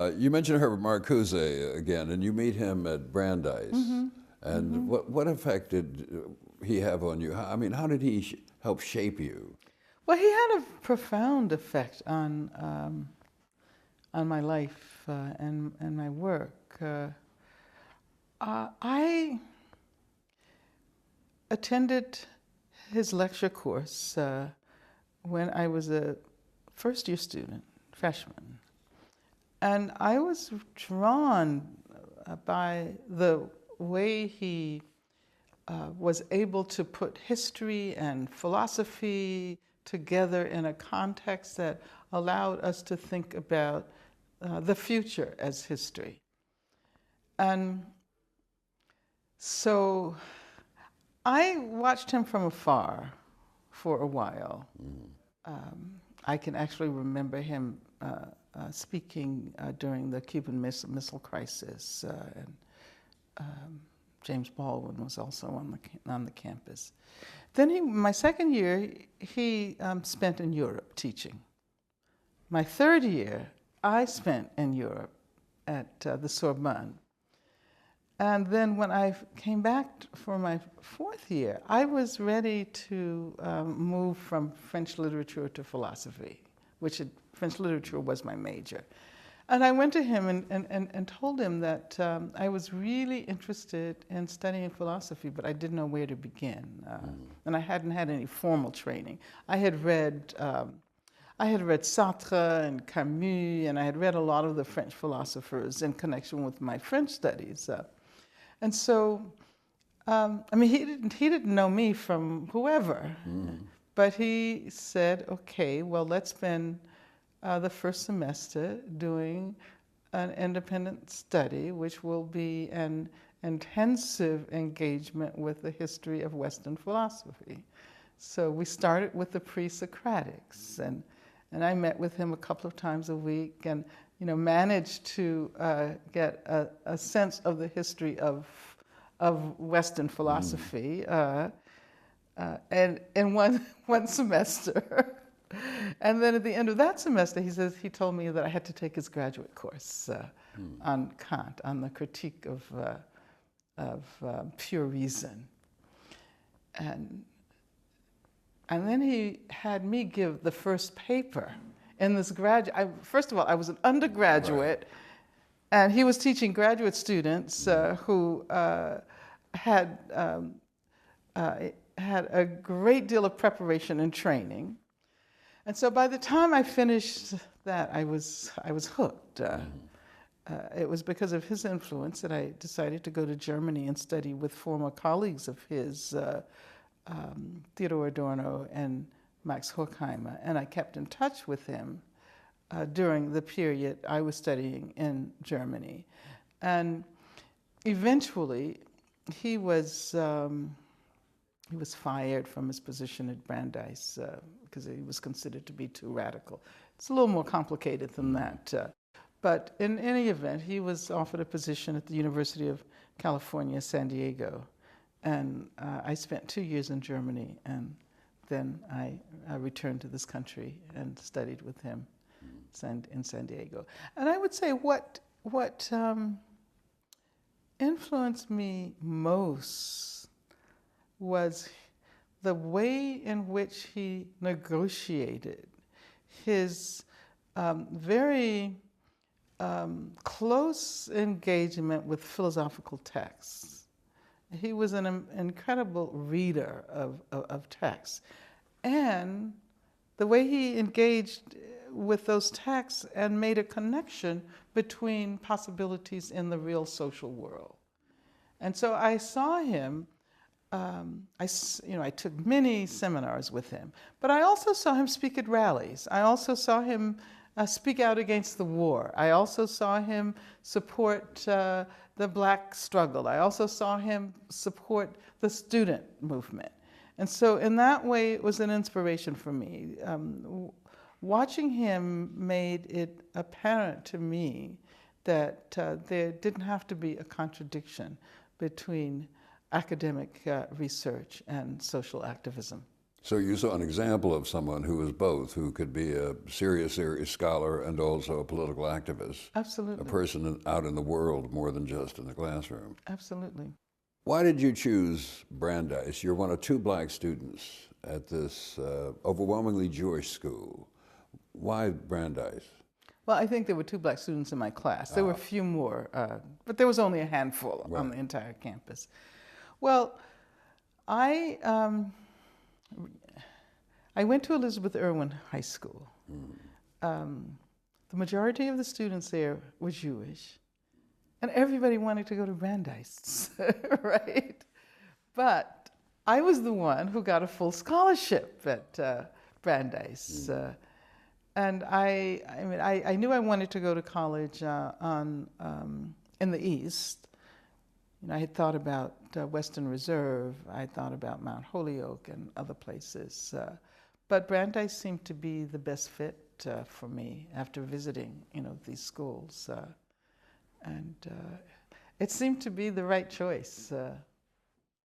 You mentioned Herbert Marcuse again, and you meet him at Brandeis. Mm-hmm. And Mm-hmm. what effect did he have on you? I mean, how did he help shape you? Well, he had a profound effect on my life and my work. I attended his lecture course when I was a first year student, freshman. And I was drawn by the way he was able to put history and philosophy together in a context that allowed us to think about the future as history. And so I watched him from afar for a while. I can actually remember him speaking during the Cuban Missile Crisis, and James Baldwin was also on the campus. Then my second year, he spent in Europe teaching. My third year, I spent in Europe at the Sorbonne. And then when I came back for my fourth year, I was ready to move from French literature to philosophy, French literature was my major. And I went to him and told him that I was really interested in studying philosophy, but I didn't know where to begin. And I hadn't had any formal training. I had read Sartre and Camus, and I had read a lot of the French philosophers in connection with my French studies. And so, I mean, he didn't know me from whoever, but he said, okay, well, let's spend the first semester doing an independent study, which will be an intensive engagement with the history of Western philosophy. So we started with the pre-Socratics, and I met with him a couple of times a week, and managed to get a sense of the history of Western philosophy, and in one semester. And then at the end of that semester, he told me that I had to take his graduate course on Kant, on the critique of pure reason. And then he had me give the first paper in this first of all, I was an undergraduate, Right. and he was teaching graduate students who had a great deal of preparation and training. And so by the time I finished that, I was hooked. It was because of his influence that I decided to go to Germany and study with former colleagues of his, Theodor Adorno and Max Horkheimer, and I kept in touch with him during the period I was studying in Germany. And eventually, he was fired from his position at Brandeis because he was considered to be too radical. It's a little more complicated than that. But in any event, he was offered a position at the University of California, San Diego. And I spent 2 years in Germany, and then I returned to this country and studied with him in San Diego. And I would say what influenced me most was the way in which he negotiated his very close engagement with philosophical texts. He was an incredible reader of texts. And the way he engaged with those texts and made a connection between possibilities in the real social world. And so I saw him, I took many seminars with him, but I also saw him speak at rallies. I also saw him speak out against the war. I also saw him support the Black struggle. I also saw him support the student movement. And so in that way, it was an inspiration for me. Watching him made it apparent to me that there didn't have to be a contradiction between academic research and social activism. So you saw an example of someone who was both, who could be a serious scholar and also a political activist. Absolutely. A person out in the world more than just in the classroom. Absolutely. Why did you choose Brandeis? You're one of 2 black students at this overwhelmingly Jewish school. Why Brandeis? Well, I think there were 2 black students in my class. There were a few more, but there was only a handful on the entire campus. Well, I went to Elizabeth Irwin High School. The majority of the students there were Jewish, and everybody wanted to go to Brandeis, right? But I was the one who got a full scholarship at Brandeis. And I knew I wanted to go to college in the East. You know, I had thought about Western Reserve. I had thought about Mount Holyoke and other places. But Brandeis seemed to be the best fit for me after visiting, you know, these schools. And it seemed to be the right choice.